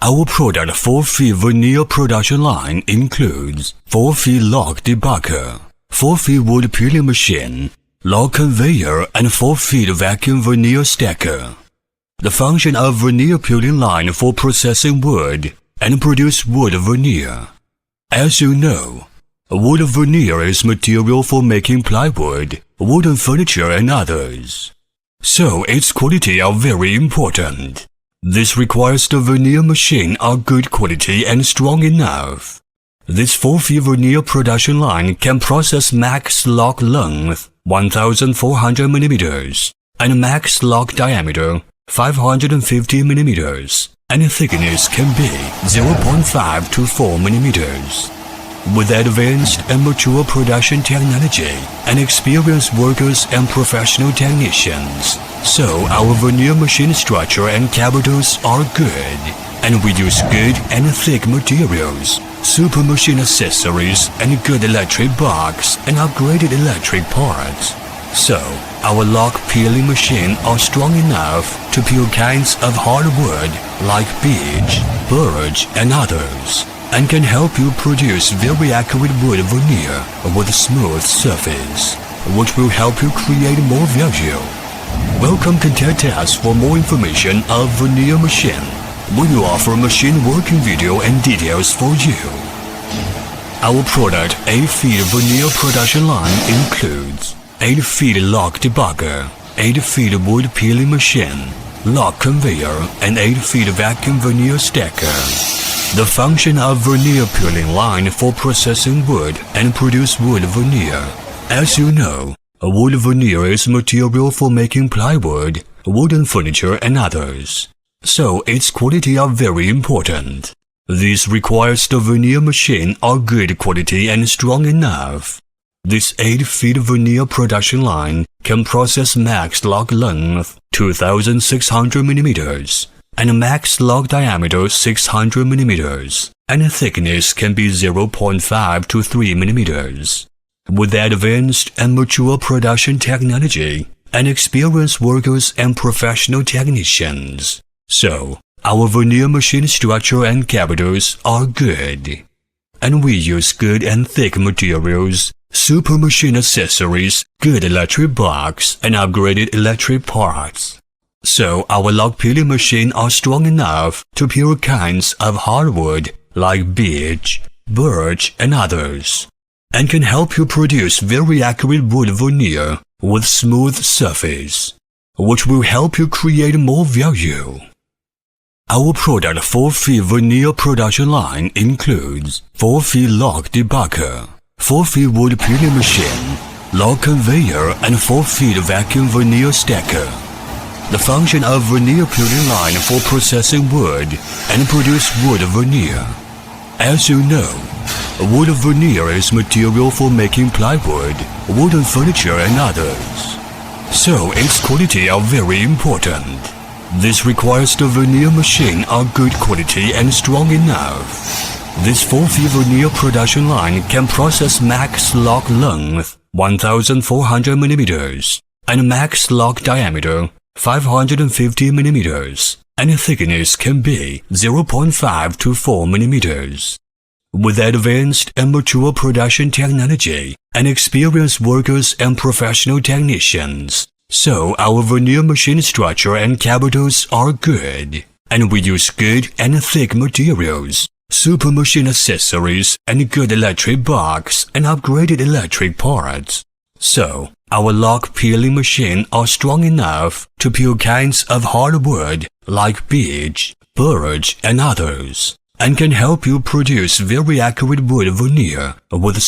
Our product 4-feet veneer production line includes 4-feet log debugger, 4-feet wood peeling machine, log conveyor, and 4-feet vacuum veneer stacker. The function of veneer peeling line for processing wood and produce wood veneer. As you know, wood veneer is material for making plywood, wooden furniture, and others. So its quality are very important. This requires the veneer machine are good quality and strong enough. This 4-feet veneer production line can process max log length 1,400 mm and max log diameter 550 mm, and thickness can be 0.5 to 4 mm. With advanced and mature production technology and experienced workers and professional technicians, so our veneer machine structure and capitals are good, and we use good and thick materials, super machine accessories, and good electric box and upgraded electric parts. So, our log peeling machine are strong enough to peel kinds of hardwood like beech, birch, and others, and can help you produce very accurate wood veneer with a smooth surface, which will help you create more value. Welcome contact us for more information of veneer machine. We will offer machine working video and details for you. Our product 8-feet veneer production line includes 8-feet log debugger, 8-feet wood peeling machine, log conveyor, and 8-feet vacuum veneer stacker. The function of veneer peeling line for processing wood and produce wood veneer. As you know, wood veneer is material for making plywood, wooden furniture, and others. So its quality are very important. This requires the veneer machine are good quality and strong enough. This 8-feet veneer production line can process max log length 2,600 mm and max log diameter 600 mm, and thickness can be 0.5 to 3 mm. With advanced and mature production technology and experienced workers and professional technicians, so our veneer machine structure and capitals are good, and we use good and thick materials, super machine accessories, good electric box, and upgraded electric parts. So our log peeling machine are strong enough to peel kinds of hardwood like beech, birch, and others, and can help you produce very accurate wood veneer with smooth surface, which will help you create more value. Our product 4-feet veneer production line includes 4-feet log debugger, 4-feet wood peeling machine, log conveyor, and 4-feet vacuum veneer stacker. The function of veneer peeling line for processing wood and produce wood veneer. As you know, wood veneer is material for making plywood, wooden furniture, and others. So its quality are very important. This requires the veneer machine are good quality and strong enough. This 4-feet veneer production line can process max log length 1,400 mm and max log diameter 550 mm, and thickness can be 0.5 to 4 mm. With advanced and mature production technology and experienced workers and professional technicians, so our veneer machine structure and capitals are good, and we use good and thick materials, super machine accessories, and good electric box and upgraded electric parts. So our log peeling machine are strong enough to peel kinds of hardwood like beech, birch, and others, and can help you produce very accurate wood veneer with